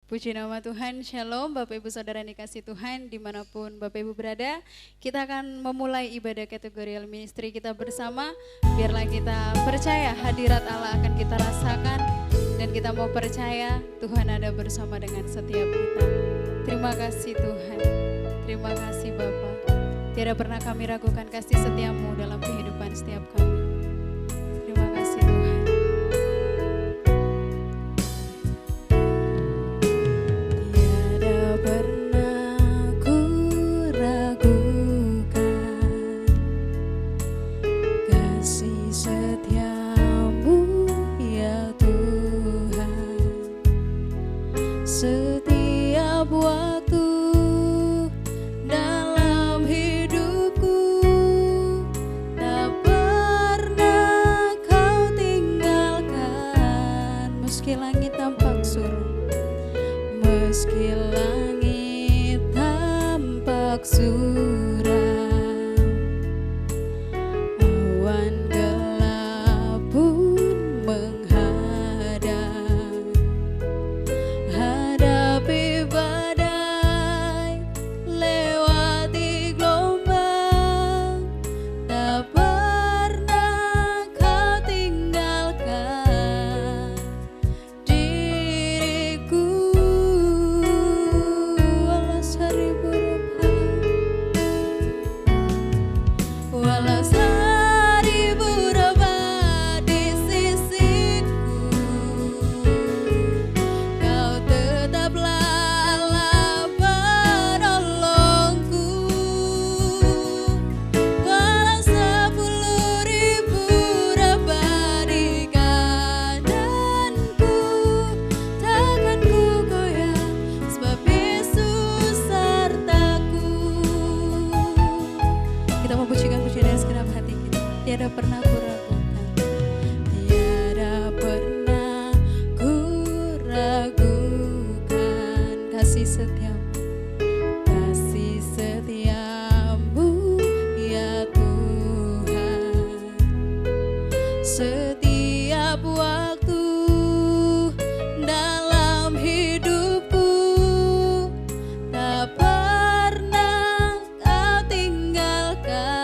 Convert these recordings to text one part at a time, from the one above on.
Puji nama Tuhan, Shalom Bapak Ibu Saudara yang dikasih Tuhan dimanapun Bapak Ibu berada. Kita akan memulai ibadah kategorial ministry kita bersama. Biarlah kita percaya hadirat Allah akan kita rasakan. Dan kita mau percaya Tuhan ada bersama dengan setiap kita. Terima kasih Tuhan, terima kasih Bapa. Tiada pernah kami ragukan kasih setiamu dalam kehidupan setiap kami. Terima kasih Tuhan. Meski langit tampak suram, awan gelap pun menghadang. Hadapi badai, lewati gelombang, tak pernah kau tinggalkan diriku. Walau seribu obat di sisiku, kau tetaplah penolongku. Walau 10.000 obat di kadanku, takkan ku goyah sebab Yesus sertaku. Kita memujikan pujian dari segenap hati kita. Tiada pernah ku ragukan, tiada pernah ku ragukan kasih setiamu, kasih setiamu ya Tuhan. Setiap waktu dalam hidupku, tak pernah kau tinggalkan.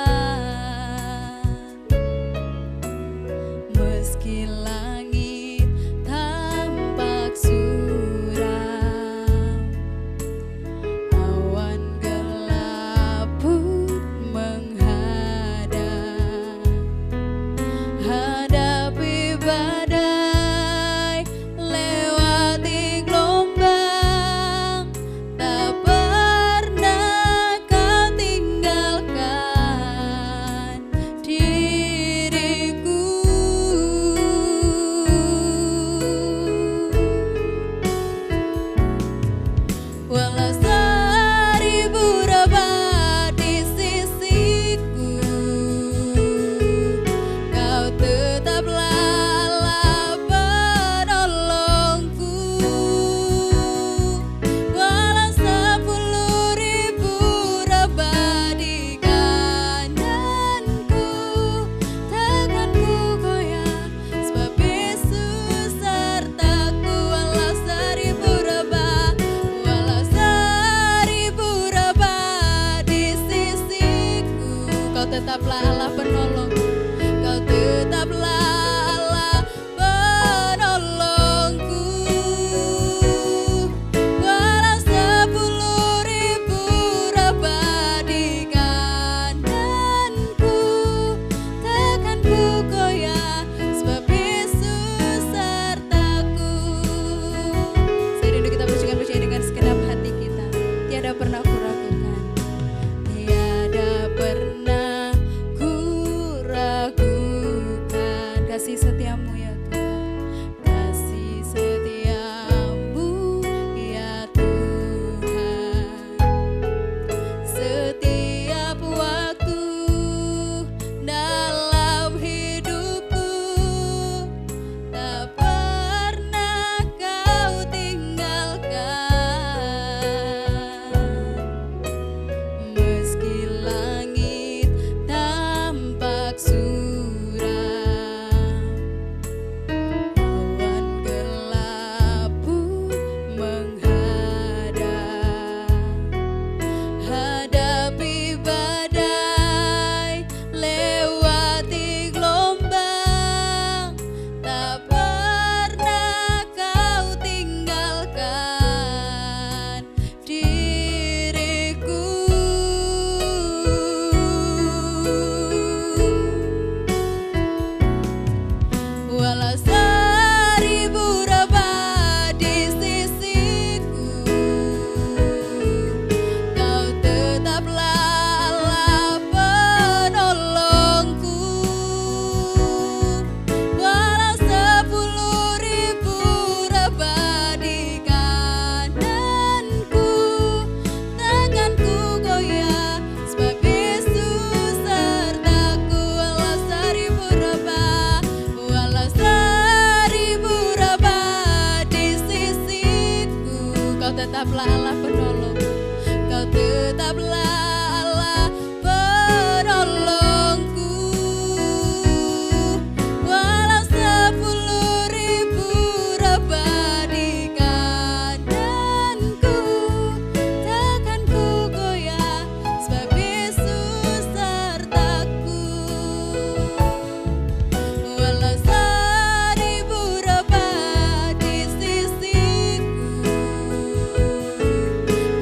Meski langit tampak suram, tetaplah Allah penolong. Kau tetaplah Allah penolongku. Walau 10.000 rebah di kananku, takkan ku goyah, sebab Yesus sertaku. Walau 1000 rebah di sisiku,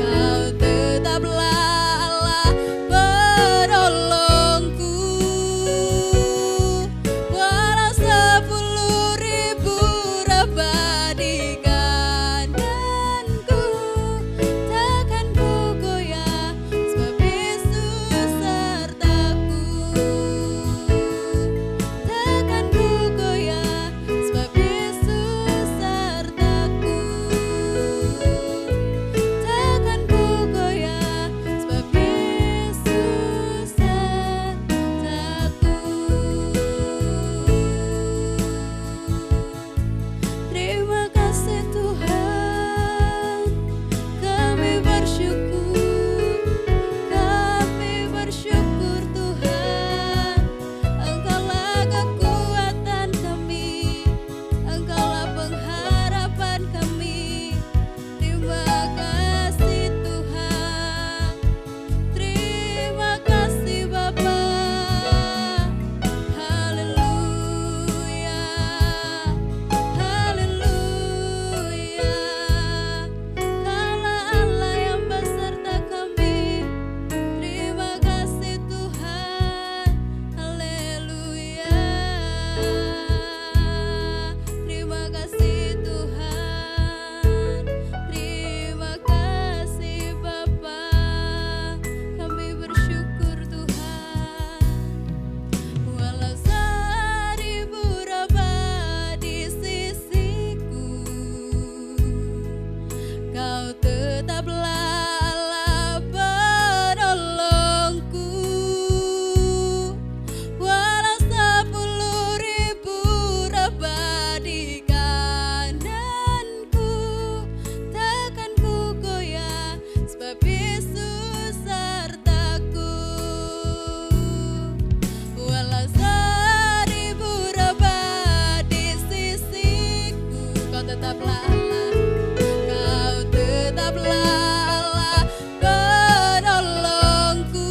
Kau tetaplah Allah penolongku. Walau 10.000 rebah di kananku, takkan ku goyah, sebab Yesus sertaku. Takkan ku goyah, sebab Yesus sertaku. Takkan ku goyah, sebab Yesus sertaku. Terima kasih Tuhan, kami bersyukur Tuhan. Engkaulah kekuatan kami, Engkaulah pengharapan kami. Terima kasih Tuhan, terima kasih Bapa. Haleluya, haleluya. Kaulah Allah yang beserta kami. Terima kasih Tuhan, haleluya. Terima kasih Tuhan, terima kasih Bapa. Kami bersyukur Tuhan. Walau 1000 rebah di sisiku, Kau tetaplah Allah penolongku. Walau 10.000 rebah di kananku, takkan ku goyah, sebab Yesus sertaku. Walau 1000 rebah di sisiku, Kau tetaplah Allah. Kau tetaplah Allah penolongku.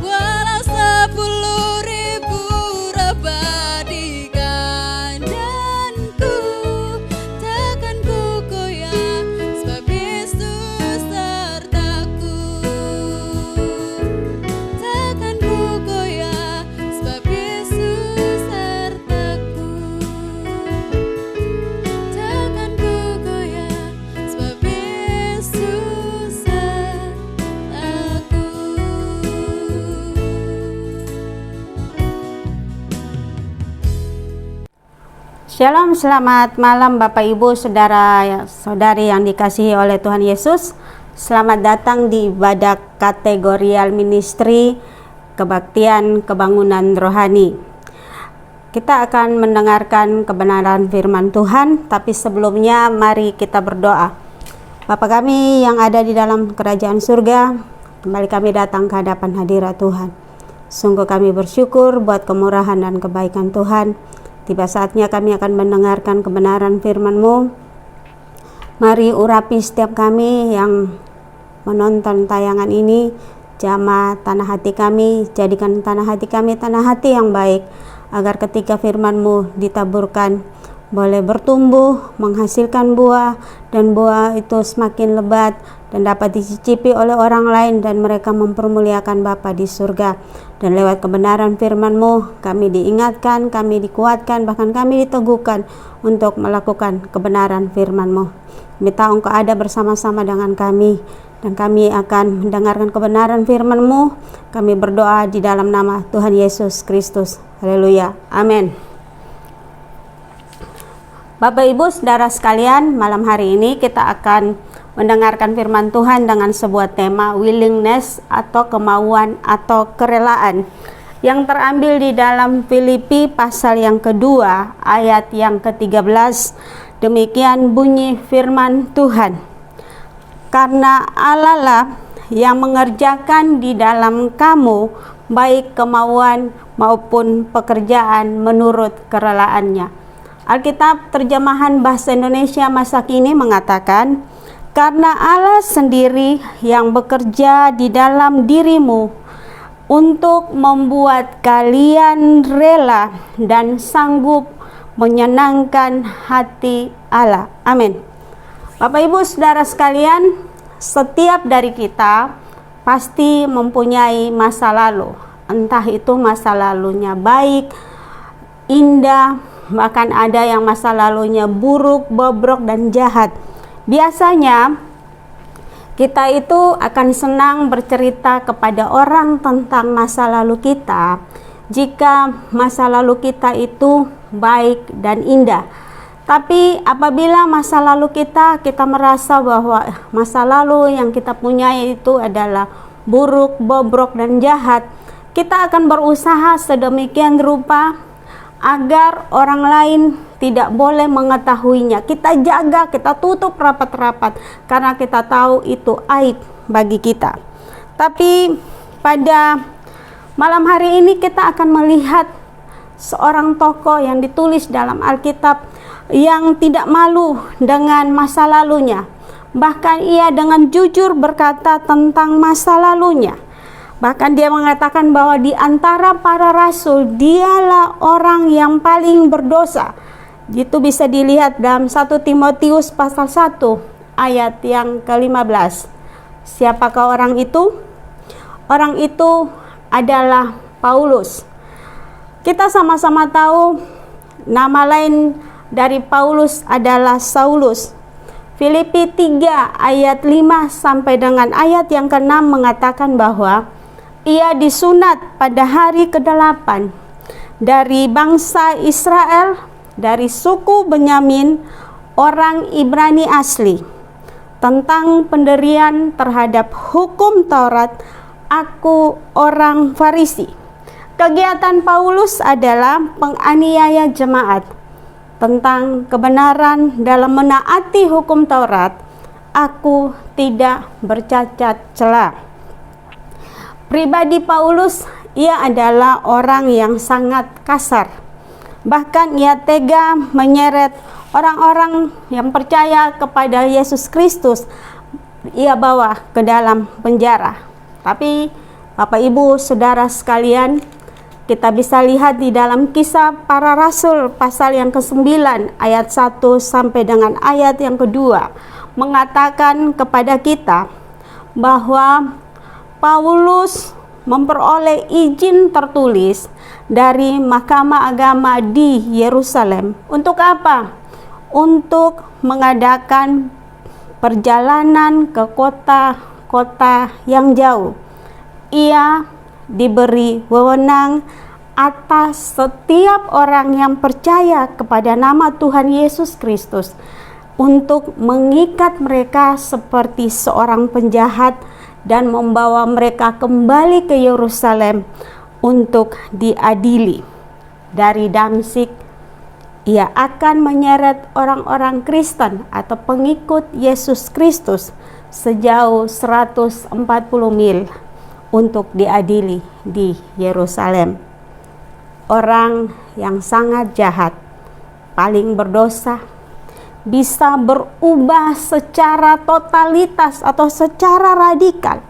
Walau 10.000 rebah di kananku, takkan ku goyah, sebab Yesus sertaku. Takkan ku goyah, sebab Yesus sertaku. Takkan ku goyah, sebab Yesus sertaku. Shalom, selamat malam Bapak Ibu, saudara-saudari yang dikasihi oleh Tuhan Yesus. Selamat datang di ibadah kategorial ministry kebaktian kebangunan rohani. Kita akan mendengarkan kebenaran firman Tuhan, tapi sebelumnya mari kita berdoa. Bapa kami yang ada di dalam kerajaan surga, kembali kami datang ke hadapan hadirat Tuhan. Sungguh kami bersyukur buat kemurahan dan kebaikan Tuhan. Tiba saatnya kami akan mendengarkan kebenaran firman-Mu. Mari urapi setiap kami yang menonton tayangan ini. Jamah tanah hati kami, jadikan tanah hati kami tanah hati yang baik, agar ketika firman-Mu ditaburkan boleh bertumbuh, menghasilkan buah, dan buah itu semakin lebat dan dapat dicicipi oleh orang lain, dan mereka mempermuliakan Bapa di surga. Dan lewat kebenaran firman-Mu kami diingatkan, kami dikuatkan, bahkan kami diteguhkan untuk melakukan kebenaran firman-Mu. Kami tahu Engkau ada bersama-sama dengan kami, dan kami akan mendengarkan kebenaran firman-Mu. Kami berdoa di dalam nama Tuhan Yesus Kristus. Haleluya. Amin. Bapak Ibu Saudara sekalian, malam hari ini kita akan mendengarkan firman Tuhan dengan sebuah tema willingness atau kemauan atau kerelaan yang terambil di dalam Filipi pasal yang kedua ayat yang ke-13 Demikian bunyi firman Tuhan. Karena Allah lah yang mengerjakan di dalam kamu baik kemauan maupun pekerjaan menurut kerelaannya. Alkitab terjemahan bahasa Indonesia masa kini mengatakan, karena Allah sendiri yang bekerja di dalam dirimu untuk membuat kalian rela dan sanggup menyenangkan hati Allah. Amin. Bapak Ibu Saudara sekalian, setiap dari kita pasti mempunyai masa lalu. Entah itu masa lalunya baik, indah, bahkan ada yang masa lalunya buruk, bobrok, dan jahat. Biasanya kita itu akan senang bercerita kepada orang tentang masa lalu kita jika masa lalu kita itu baik dan indah. Tapi apabila masa lalu kita merasa bahwa masa lalu yang kita punya itu adalah buruk, bobrok, dan jahat, kita akan berusaha sedemikian rupa agar orang lain tidak boleh mengetahuinya. Kita jaga, kita tutup rapat-rapat karena kita tahu itu aib bagi kita. Tapi pada malam hari ini kita akan melihat seorang tokoh yang ditulis dalam Alkitab yang tidak malu dengan masa lalunya. Bahkan ia dengan jujur berkata tentang masa lalunya. Bahkan dia mengatakan bahwa di antara para rasul dialah orang yang paling berdosa. Itu bisa dilihat dalam 1 Timotius pasal 1 ayat yang ke-15. Siapakah orang itu? Orang itu adalah Paulus. Kita sama-sama tahu nama lain dari Paulus adalah Saulus. Filipi 3 ayat 5 sampai dengan ayat yang ke-6 mengatakan bahwa ia disunat pada hari ke-8 dari bangsa Israel, dari suku Benyamin, orang Ibrani asli. Tentang pendirian terhadap hukum Taurat, aku orang Farisi. Kegiatan Paulus adalah penganiaya jemaat. Tentang kebenaran dalam menaati hukum Taurat, aku tidak bercacat celah. Pribadi Paulus, ia adalah orang yang sangat kasar. Bahkan ia tega menyeret orang-orang yang percaya kepada Yesus Kristus, ia bawa ke dalam penjara. Tapi Bapak Ibu Saudara sekalian, kita bisa lihat di dalam Kisah Para Rasul pasal yang ke-9 ayat 1 sampai dengan ayat yang kedua mengatakan kepada kita bahwa Paulus memperoleh izin tertulis dari Mahkamah Agama di Yerusalem. Untuk apa? Untuk mengadakan perjalanan ke kota-kota yang jauh. Ia diberi wewenang atas setiap orang yang percaya kepada nama Tuhan Yesus Kristus untuk mengikat mereka seperti seorang penjahat dan membawa mereka kembali ke Yerusalem untuk diadili. Dari Damsyik, ia akan menyeret orang-orang Kristen atau pengikut Yesus Kristus sejauh 140 mil untuk diadili di Yerusalem. Orang yang sangat jahat, paling berdosa, bisa berubah secara totalitas atau secara radikal.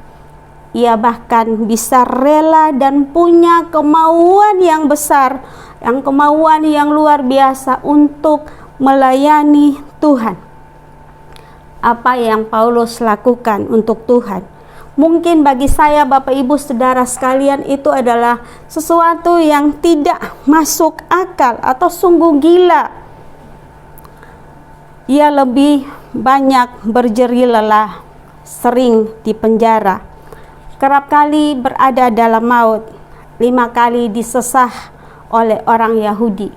Ia bahkan bisa rela dan punya kemauan yang besar, kemauan yang luar biasa untuk melayani Tuhan. Apa yang Paulus lakukan untuk Tuhan? Mungkin bagi saya, Bapak Ibu Saudara sekalian, itu adalah sesuatu yang tidak masuk akal atau sungguh gila. Ia lebih banyak berjeri lelah, sering di penjara, kerap kali berada dalam maut, 5 kali disesah oleh orang Yahudi.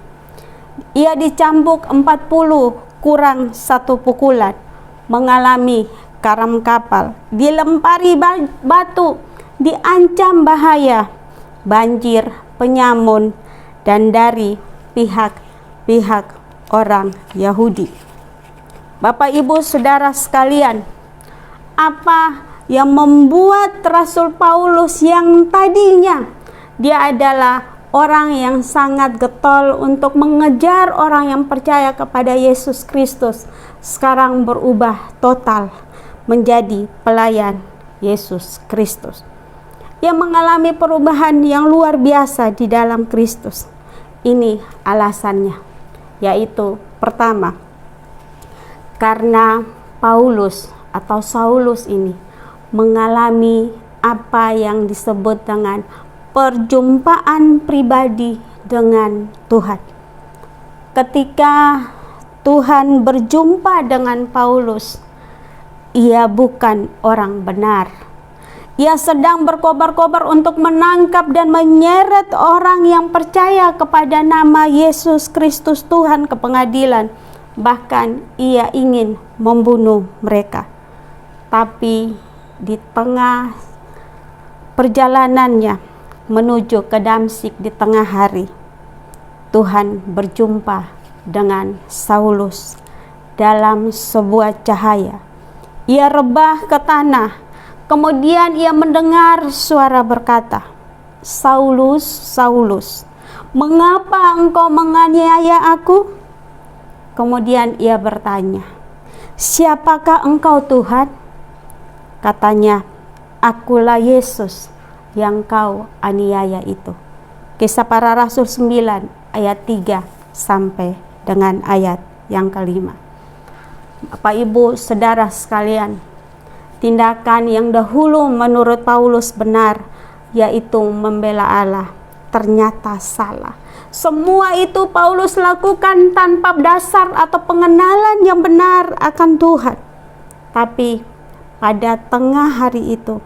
Ia dicambuk 40 kurang 1 pukulan, mengalami karam kapal, dilempari batu, diancam bahaya, banjir, penyamun, dan dari pihak-pihak orang Yahudi. Bapak Ibu Saudara sekalian, apa yang membuat Rasul Paulus yang tadinya dia adalah orang yang sangat getol untuk mengejar orang yang percaya kepada Yesus Kristus, sekarang berubah total menjadi pelayan Yesus Kristus, yang mengalami perubahan yang luar biasa di dalam Kristus. Ini alasannya, yaitu pertama, karena Paulus atau Saulus ini mengalami apa yang disebut dengan perjumpaan pribadi dengan Tuhan. Ketika Tuhan berjumpa dengan Paulus, ia bukan orang benar. Ia sedang berkobar-kobar untuk menangkap dan menyeret orang yang percaya kepada nama Yesus Kristus Tuhan ke pengadilan. Bahkan ia ingin membunuh mereka. Tapi di tengah perjalanannya menuju ke Damsyik di tengah hari, Tuhan berjumpa dengan Saulus dalam sebuah cahaya. Ia rebah ke tanah, kemudian ia mendengar suara berkata, "Saulus, Saulus, mengapa engkau menganiaya aku?" Kemudian ia bertanya, "Siapakah engkau, Tuhan?" Katanya, "Akulah Yesus yang kau aniaya itu." Kisah Para Rasul 9 ayat 3 sampai dengan ayat yang kelima. Bapak Ibu Saudara sekalian, tindakan yang dahulu menurut Paulus benar, yaitu membela Allah, ternyata salah. Semua itu Paulus lakukan tanpa dasar atau pengenalan yang benar akan Tuhan. Tapi pada tengah hari itu,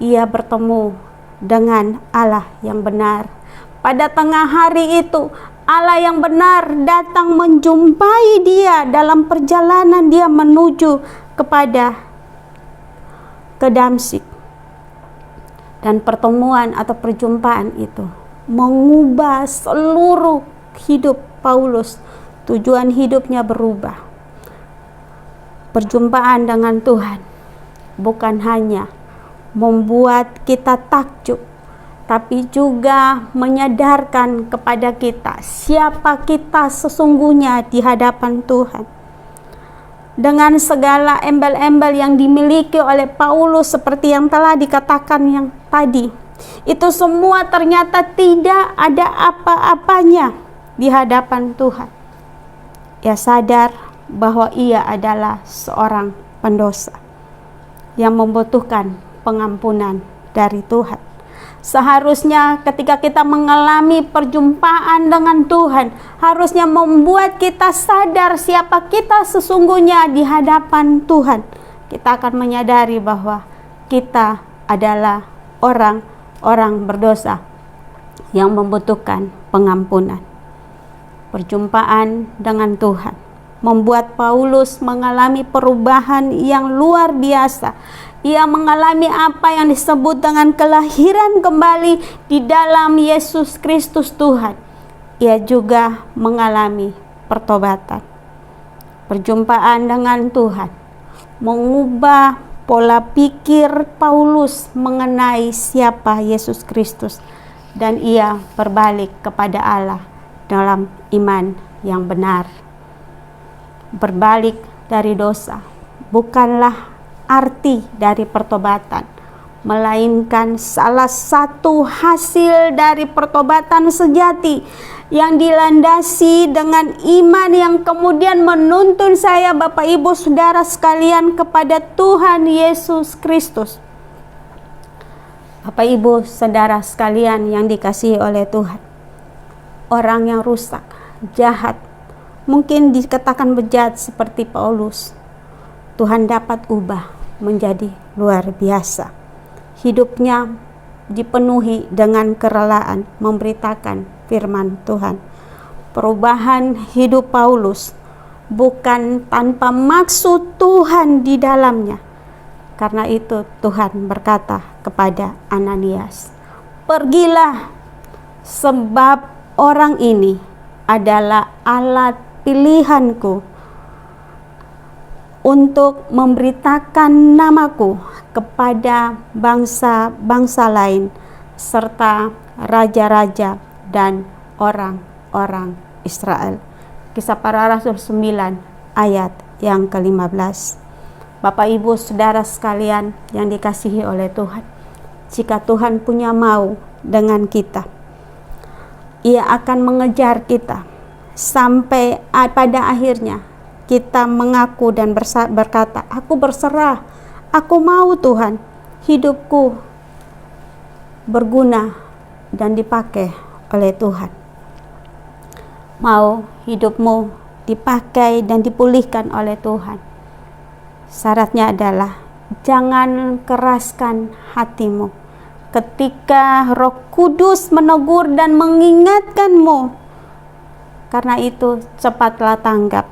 ia bertemu dengan Allah yang benar. Pada tengah hari itu, Allah yang benar datang menjumpai dia dalam perjalanan dia menuju ke Damsyik. Dan pertemuan atau perjumpaan itu mengubah seluruh hidup Paulus. Tujuan hidupnya berubah. Perjumpaan dengan Tuhan bukan hanya membuat kita takjub, tapi juga menyadarkan kepada kita siapa kita sesungguhnya di hadapan Tuhan. Dengan segala embel-embel yang dimiliki oleh Paulus seperti yang telah dikatakan yang tadi, itu semua ternyata tidak ada apa-apanya di hadapan Tuhan. Ia sadar bahwa ia adalah seorang pendosa yang membutuhkan pengampunan dari Tuhan. Seharusnya ketika kita mengalami perjumpaan dengan Tuhan, harusnya membuat kita sadar siapa kita sesungguhnya di hadapan Tuhan. Kita akan menyadari bahwa kita adalah orang berdosa yang membutuhkan pengampunan. Perjumpaan dengan Tuhan membuat Paulus mengalami perubahan yang luar biasa. Ia mengalami apa yang disebut dengan kelahiran kembali di dalam Yesus Kristus Tuhan. Ia juga mengalami pertobatan. Perjumpaan dengan Tuhan mengubah pola pikir Paulus mengenai siapa Yesus Kristus, dan ia berbalik kepada Allah dalam iman yang benar. Berbalik dari dosa bukanlah arti dari pertobatan, melainkan salah satu hasil dari pertobatan sejati yang dilandasi dengan iman yang kemudian menuntun saya, Bapak Ibu Saudara sekalian, kepada Tuhan Yesus Kristus. Bapak Ibu Saudara sekalian yang dikasihi oleh Tuhan, orang yang rusak, jahat, mungkin dikatakan bejat seperti Paulus, Tuhan dapat ubah menjadi luar biasa. Hidupnya dipenuhi dengan kerelaan memberitakan firman Tuhan. Perubahan hidup Paulus bukan tanpa maksud Tuhan di dalamnya. Karena itu Tuhan berkata kepada Ananias, "Pergilah, sebab orang ini adalah alat pilihanku untuk memberitakan namaku kepada bangsa-bangsa lain serta raja-raja dan orang-orang Israel. Kisah Para Rasul 9 ayat yang ke-15. Bapak Ibu Saudara sekalian yang dikasihi oleh Tuhan, jika Tuhan punya mau dengan kita, Ia akan mengejar kita sampai pada akhirnya kita mengaku dan berkata, aku berserah, aku mau Tuhan, hidupku berguna dan dipakai oleh Tuhan. Mau hidupmu dipakai dan dipulihkan oleh Tuhan. Syaratnya adalah jangan keraskan hatimu ketika Roh Kudus menegur dan mengingatkanmu. Karena itu cepatlah tanggap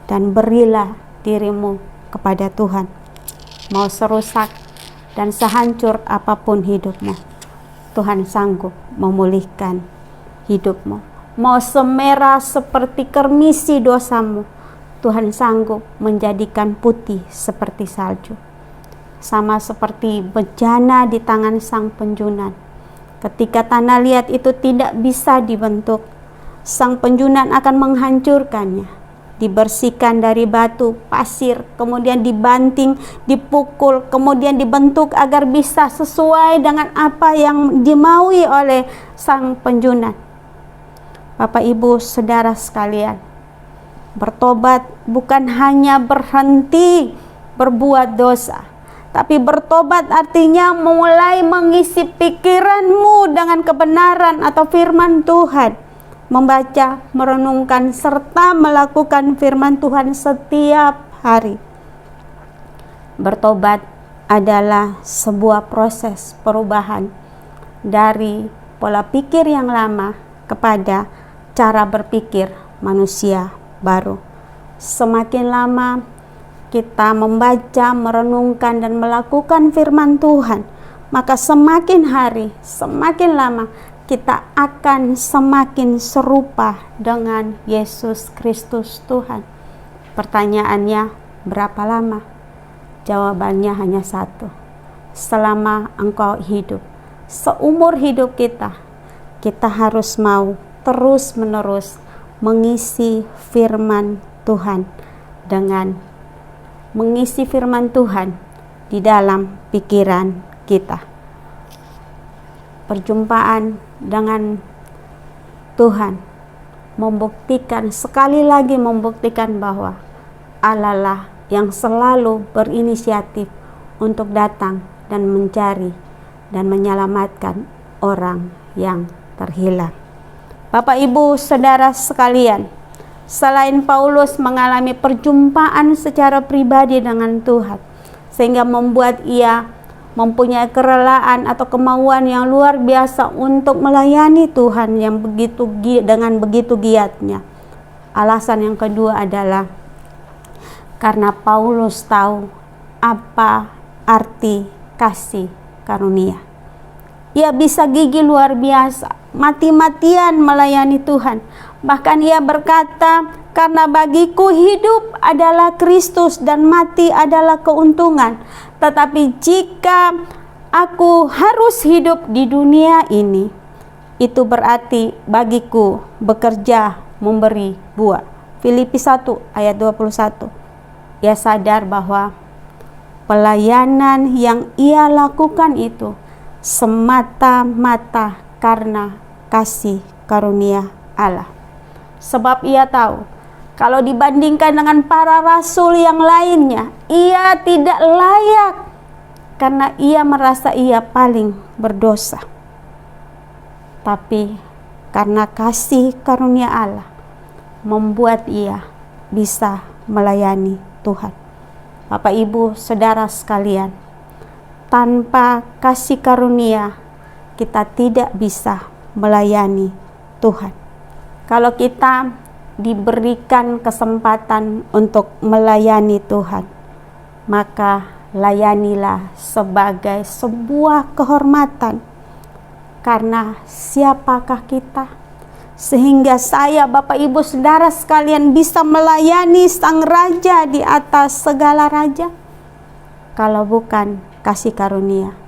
dan berilah dirimu kepada Tuhan. Mau serusak dan sehancur apapun hidupmu, Tuhan sanggup memulihkan hidupmu. Mau semerah seperti kermisi dosamu, Tuhan sanggup menjadikan putih seperti salju. Sama seperti bejana di tangan sang penjunan. Ketika tanah liat itu tidak bisa dibentuk, sang penjunan akan menghancurkannya. Dibersihkan dari batu, pasir, kemudian dibanting, dipukul, kemudian dibentuk agar bisa sesuai dengan apa yang dimaui oleh sang penjunan. Bapak Ibu Saudara sekalian, bertobat bukan hanya berhenti berbuat dosa, tapi bertobat artinya mulai mengisi pikiranmu dengan kebenaran atau firman Tuhan. Membaca, merenungkan, serta melakukan firman Tuhan setiap hari. Bertobat adalah sebuah proses perubahan dari pola pikir yang lama kepada cara berpikir manusia baru. Semakin lama kita membaca, merenungkan, dan melakukan firman Tuhan, maka semakin hari, semakin lama kita akan semakin serupa dengan Yesus Kristus Tuhan. Pertanyaannya, berapa lama? Jawabannya hanya satu. Selama engkau hidup, seumur hidup kita harus mau terus-menerus mengisi firman Tuhan mengisi firman Tuhan di dalam pikiran kita. Perjumpaan dengan Tuhan sekali lagi membuktikan bahwa Allah lah yang selalu berinisiatif untuk datang dan mencari dan menyelamatkan orang yang terhilang. Bapak Ibu Saudara sekalian, selain Paulus mengalami perjumpaan secara pribadi dengan Tuhan sehingga membuat ia mempunyai kerelaan atau kemauan yang luar biasa untuk melayani Tuhan yang dengan begitu giatnya. Alasan yang kedua adalah karena Paulus tahu apa arti kasih karunia. Ia bisa gigih luar biasa, mati-matian melayani Tuhan. Bahkan ia berkata, karena bagiku hidup adalah Kristus dan mati adalah keuntungan. Tetapi jika aku harus hidup di dunia ini, itu berarti bagiku bekerja memberi buah. Filipi 1 ayat 21. Ia sadar bahwa pelayanan yang ia lakukan itu semata-mata karena kasih karunia Allah. Sebab ia tahu, kalau dibandingkan dengan para rasul yang lainnya, ia tidak layak karena ia merasa ia paling berdosa. Tapi karena kasih karunia Allah membuat ia bisa melayani Tuhan. Bapak Ibu Saudara sekalian, tanpa kasih karunia kita tidak bisa melayani Tuhan. Kalau kita diberikan kesempatan untuk melayani Tuhan, maka layanilah sebagai sebuah kehormatan. Karena siapakah kita? sehingga saya, Bapak Ibu Saudara sekalian, bisa melayani Sang Raja di atas segala raja? Kalau bukan kasih karunia,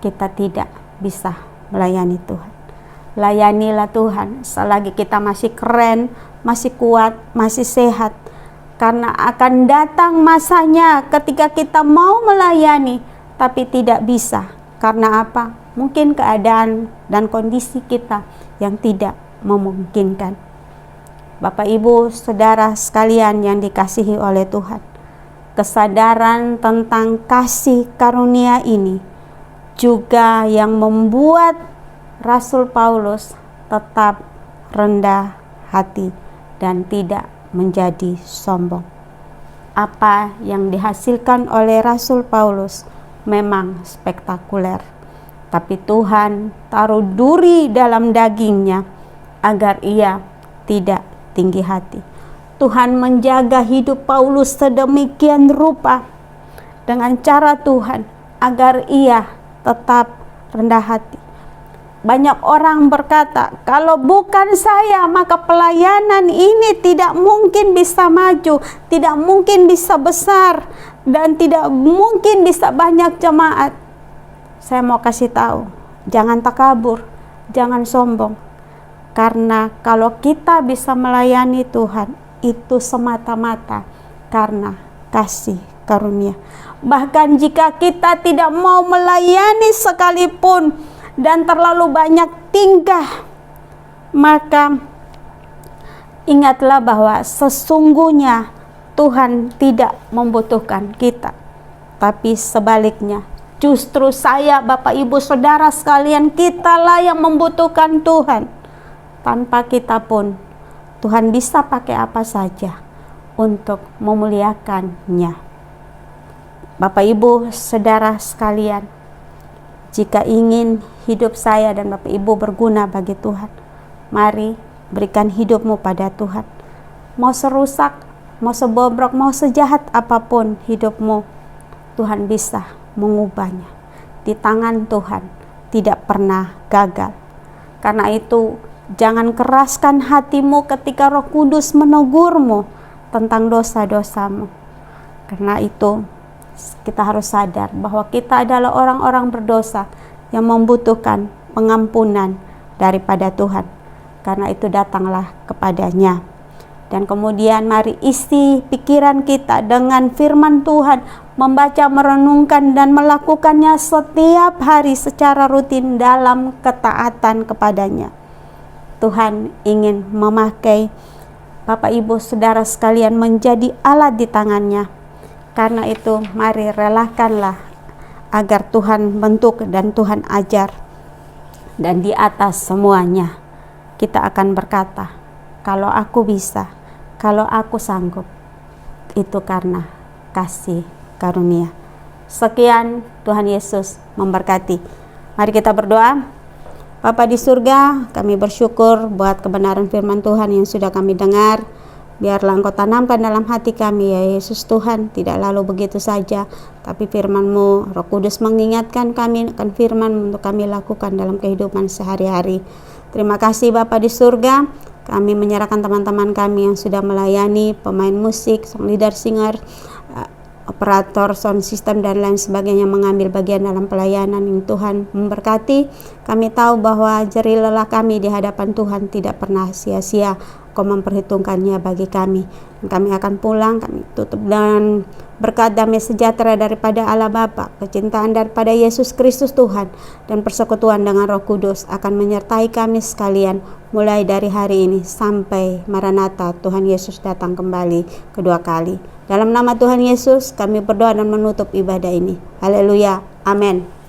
kita tidak bisa melayani Tuhan. Layanilah Tuhan selagi kita masih keren, masih kuat, masih sehat. Karena akan datang masanya ketika kita mau melayani tapi tidak bisa. Karena apa? Mungkin keadaan dan kondisi kita yang tidak memungkinkan. Bapak Ibu Saudara sekalian yang dikasihi oleh Tuhan, kesadaran tentang kasih karunia ini juga yang membuat Rasul Paulus tetap rendah hati dan tidak menjadi sombong. Apa yang dihasilkan oleh Rasul Paulus memang spektakuler, tapi Tuhan taruh duri dalam dagingnya agar ia tidak tinggi hati. Tuhan menjaga hidup Paulus sedemikian rupa dengan cara Tuhan agar ia tetap rendah hati. Banyak orang berkata, kalau bukan saya maka pelayanan ini tidak mungkin bisa maju, tidak mungkin bisa besar, dan tidak mungkin bisa banyak jemaat. Saya mau kasih tahu, jangan takabur, jangan sombong. Karena kalau kita bisa melayani Tuhan, itu semata-mata karena kasih karunia. Bahkan jika kita tidak mau melayani sekalipun dan terlalu banyak tingkah, maka ingatlah bahwa sesungguhnya Tuhan tidak membutuhkan kita, tapi sebaliknya justru saya, Bapak Ibu Saudara sekalian, kitalah yang membutuhkan Tuhan. Tanpa kita pun Tuhan bisa pakai apa saja untuk memuliakannya. Bapak Ibu Saudara sekalian, jika ingin hidup saya dan Bapak Ibu berguna bagi Tuhan, mari berikan hidupmu pada Tuhan. Mau serusak, mau sebobrok, mau sejahat apapun hidupmu, Tuhan bisa mengubahnya. Di tangan Tuhan tidak pernah gagal. Karena itu jangan keraskan hatimu ketika Roh Kudus menegurmu tentang dosa-dosamu. Karena itu kita harus sadar bahwa kita adalah orang-orang berdosa yang membutuhkan pengampunan daripada Tuhan. Karena itu datanglah kepadanya. Dan kemudian mari isi pikiran kita dengan firman Tuhan, membaca, merenungkan, dan melakukannya setiap hari secara rutin dalam ketaatan kepadanya. Tuhan ingin memakai Bapak Ibu Saudara sekalian menjadi alat di tangannya. Karena itu mari relakanlah agar Tuhan bentuk dan Tuhan ajar. Dan di atas semuanya kita akan berkata, kalau aku bisa, kalau aku sanggup, itu karena kasih karunia. Sekian, Tuhan Yesus memberkati. Mari kita berdoa. Bapa di surga, kami bersyukur buat kebenaran firman Tuhan yang sudah kami dengar. Biarlah Engkau tanamkan dalam hati kami, ya Yesus Tuhan, tidak lalu begitu saja, tapi firman-Mu, Roh Kudus mengingatkan kami akan firman untuk kami lakukan dalam kehidupan sehari-hari. Terima kasih Bapa di surga, kami menyerahkan teman-teman kami yang sudah melayani, pemain musik, song leader, singer, operator sound system dan lain sebagainya, mengambil bagian dalam pelayanan yang Tuhan memberkati. Kami tahu bahwa jerih lelah kami di hadapan Tuhan tidak pernah sia-sia. Kau memperhitungkannya bagi kami. Dan kami akan pulang, kami tutup dengan berkat damai sejahtera daripada Allah Bapa, kecintaan daripada Yesus Kristus Tuhan, dan persekutuan dengan Roh Kudus akan menyertai kami sekalian mulai dari hari ini sampai Maranatha, Tuhan Yesus datang kembali kedua kali. Dalam nama Tuhan Yesus kami berdoa dan menutup ibadah ini. Haleluya. Amin.